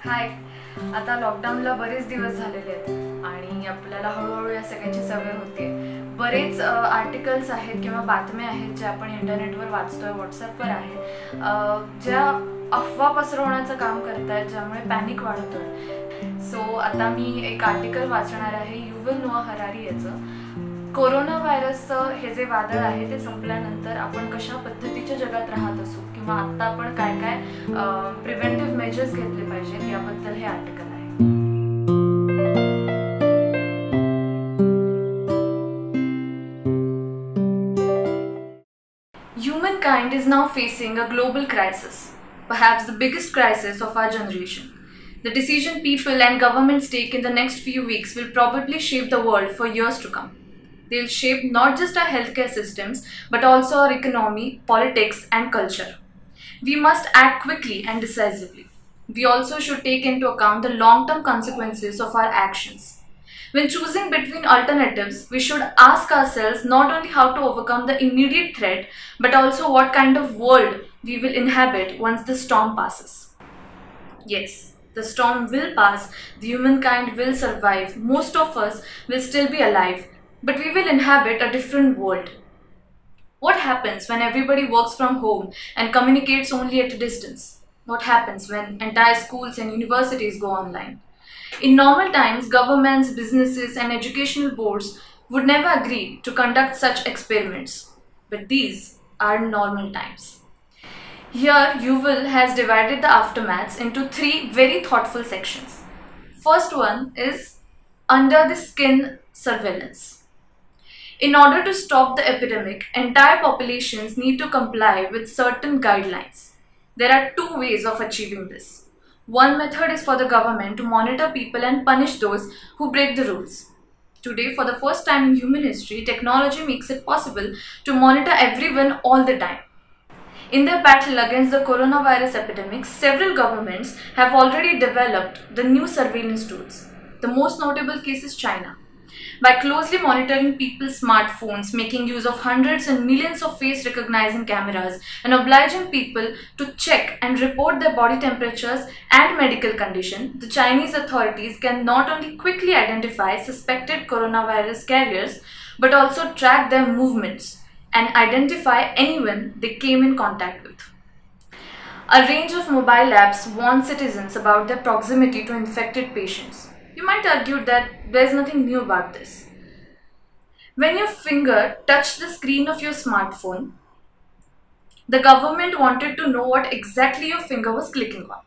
हाय. आता लॉकडाऊनला बरेच दिवस झालेले आहेत आणि आपल्याला हळूहळू या सगळ्याची सवय होते. बरेच आर्टिकल्स आहेत किंवा बातम्या आहेत ज्या आपण इंटरनेटवर वाचतोय, व्हॉट्सअपवर आहेत, ज्या अफवा पसरवण्याचं काम करतायत, ज्यामुळे पॅनिक वाढतोय. सो आता मी एक आर्टिकल वाचणार आहे युवल नोआ हरारी याचं. कोरोना व्हायरसचं हे जे वादळ आहे ते संपल्यानंतर आपण कशा पद्धतीच्या जगात राहत असू किंवा आता आपण काय काय प्रिव्हेंटिव्ह मेजर्स घेतले पाहिजेत याबद्दल हे आर्टिकल आहे. Humankind is now facing a global crisis, perhaps the biggest crisis of our generation. The decision people and governments take in the next few weeks will probably shape the world for years to come. They'll shape not just our healthcare systems, but also our economy, politics, and culture. We must act quickly and decisively. We also should take into account the long-term consequences of our actions. When choosing between alternatives, we should ask ourselves not only how to overcome the immediate threat, but also what kind of world we will inhabit once the storm passes. Yes, the storm will pass, the humankind will survive, most of us will still be alive, but we will inhabit a different world. What happens when everybody works from home and communicates only at a distance? What happens when entire schools and universities go online? In normal times, governments, businesses, and educational boards would never agree to conduct such experiments. But these are normal times. Here, Yuval has divided the aftermaths into 3 very thoughtful sections. First one is under the skin surveillance. In order to stop the epidemic, entire populations need to comply with certain guidelines. There are 2 ways of achieving this. One method is for the government to monitor people and punish those who break the rules. Today, for the first time in human history, technology makes it possible to monitor everyone all the time. In their battle against the coronavirus epidemic, several governments have already developed the new surveillance tools. The most notable case is China. By closely monitoring people's smartphones, making use of hundreds and millions of face recognizing cameras, and obliging people to check and report their body temperatures and medical condition, the Chinese authorities can not only quickly identify suspected coronavirus carriers, but also track their movements and identify anyone they came in contact with. A range of mobile apps warn citizens about their proximity to infected patients. You might argue that there's nothing new about this. When your finger touched the screen of your smartphone, the government wanted to know what exactly your finger was clicking on.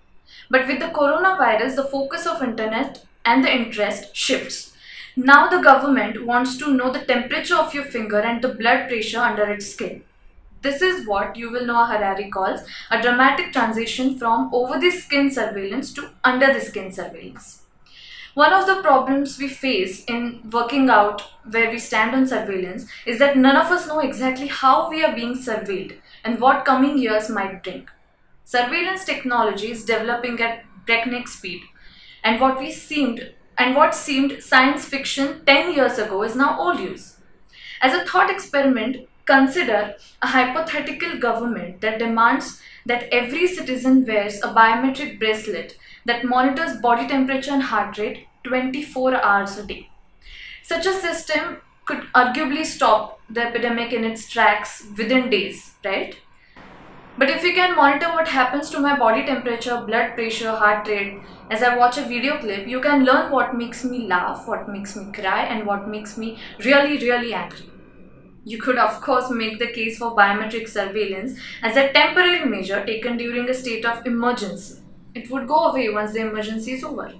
But with the coronavirus, the focus of internet and the interest shifts. Now the government wants to know the temperature of your finger and the blood pressure under its skin. This is what Yuval Noah Harari calls a dramatic transition from over-the-skin surveillance to under-the-skin surveillance. One of the problems we face in working out where we stand on surveillance is that none of us know exactly how we are being surveilled and what coming years might bring. Surveillance technology is developing at breakneck speed, and what seemed science fiction 10 years ago is now old news. As a thought experiment, consider a hypothetical government that demands that every citizen wears a biometric bracelet that monitors body temperature and heart rate 24 hours a day. Such a system could arguably stop the epidemic in its tracks within days, right? But if we can monitor what happens to my body temperature, blood pressure, heart rate, as I watch a video clip, you can learn what makes me laugh, what makes me cry, and what makes me really, really angry. You could of course make the case for biometric surveillance as a temporary measure taken during a state of emergency. It would go away once the emergency is over.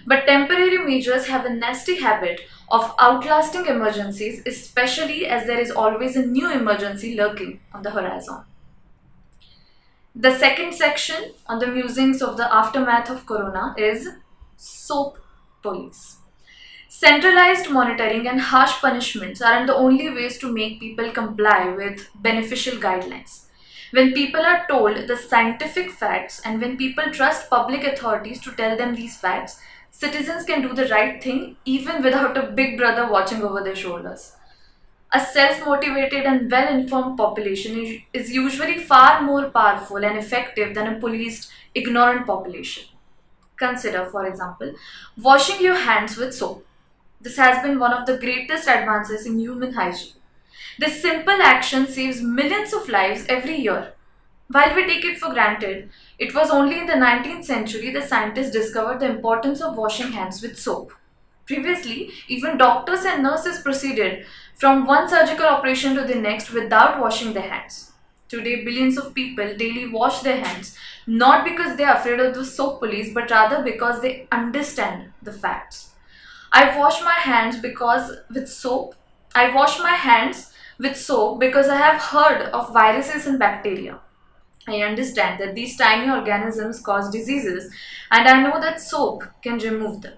But temporary measures have a nasty habit of outlasting emergencies, especially as there is always a new emergency lurking on the horizon. The second section on the musings of the aftermath of corona is soap police. Centralized monitoring and harsh punishments aren't the only ways to make people comply with beneficial guidelines. When people are told the scientific facts and when people trust public authorities to tell them these facts, citizens can do the right thing even without a big brother watching over their shoulders. A self-motivated and well-informed population is usually far more powerful and effective than a policed, ignorant population. Consider, for example, washing your hands with soap. This has been one of the greatest advances in human hygiene. This simple action saves millions of lives every year. While we take it for granted, it was only in the 19th century that scientists discovered the importance of washing hands with soap. Previously, even doctors and nurses proceeded from one surgical operation to the next without washing their hands. Today, billions of people daily wash their hands, not because they are afraid of the soap police, but rather because they understand the facts. I wash my hands with soap because I have heard of viruses and bacteria. I understand that these tiny organisms cause diseases, and I know that soap can remove them.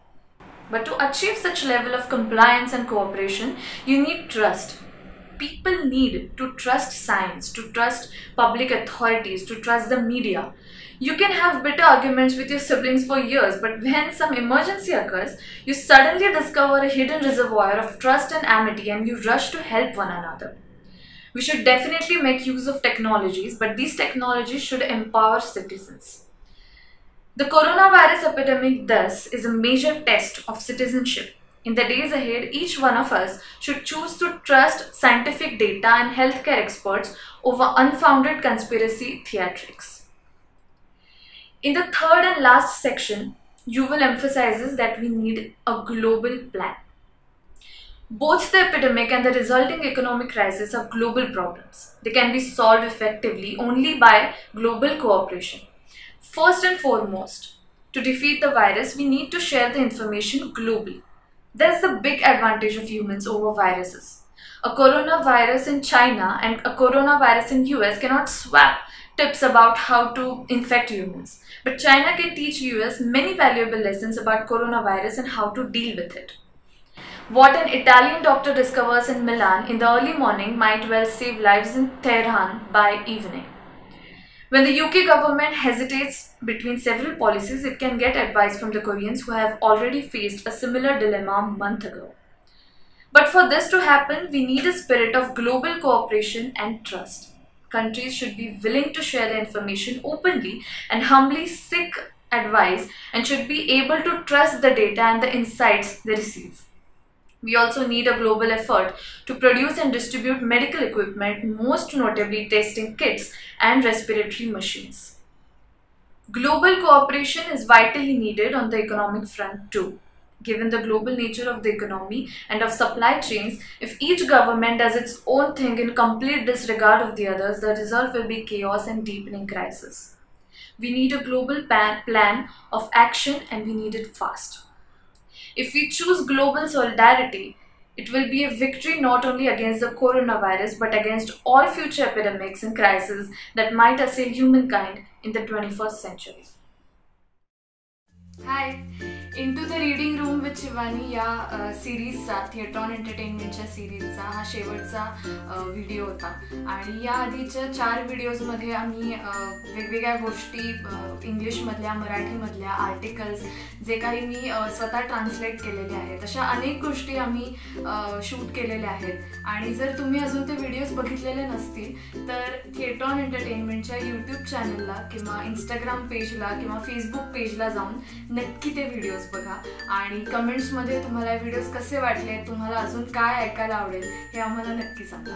But to achieve such level of compliance and cooperation, you need trust. People need to trust science, to trust public authorities, to trust the media. You can have bitter arguments with your siblings for years, but when some emergency occurs, you suddenly discover a hidden reservoir of trust and amity and you rush to help one another. We should definitely make use of technologies, but these technologies should empower citizens. The coronavirus epidemic thus is a major test of citizenship. In the days ahead, each one of us should choose to trust scientific data and healthcare experts over unfounded conspiracy theatrics. In the third and last section, Yuval emphasizes that we need a global plan. Both the epidemic and the resulting economic crisis are global problems. They can be solved effectively only by global cooperation. First and foremost, to defeat the virus, we need to share the information globally. That's the big advantage of humans over viruses. A coronavirus in China and a coronavirus in US cannot swap tips about how to infect humans. But China can teach US many valuable lessons about coronavirus and how to deal with it. What an Italian doctor discovers in Milan in the early morning might well save lives in Tehran by evening. When the UK government hesitates between several policies, it can get advice from the Koreans who have already faced a similar dilemma a month ago. But for this to happen, we need a spirit of global cooperation and trust. Countries should be willing to share their information openly and humbly seek advice and should be able to trust the data and the insights they receive. We also need a global effort to produce and distribute medical equipment, most notably testing kits and respiratory machines. Global cooperation is vitally needed on the economic front too. Given the global nature of the economy and of supply chains, if each government does its own thing in complete disregard of the others, the result will be chaos and deepening crisis. We need a global plan of action and we need it fast. If we choose global solidarity, it will be a victory not only against the coronavirus but against all future epidemics and crises that might assail humankind in the 21st century. Hi! Into the Reading Room with Shivani या सिरीजचा थिएट्रॉन एंटरटेनमेंटच्या सिरीजचा हा शेवटचा video होता आणि या आधीच्या 4 व्हिडिओजमध्ये आम्ही वेगवेगळ्या गोष्टी इंग्लिशमधल्या मराठीमधल्या आर्टिकल्स जे काही मी स्वतः ट्रान्सलेट केलेले आहेत अशा अनेक गोष्टी आम्ही शूट केलेल्या आहेत आणि जर तुम्ही अजून ते व्हिडिओज बघितलेले नसतील तर थिएट्रॉन एंटरटेनमेंटच्या यूट्यूब चॅनलला किंवा इंस्टाग्राम पेजला किंवा फेसबुक पेजला जाऊन नक्की ते व्हिडिओज बघा आणि कमेंट्समध्ये तुम्हाला व्हिडिओज कसे वाटले तुम्हाला अजून काय ऐकायला आवडेल हे आम्हाला नक्की सांगा.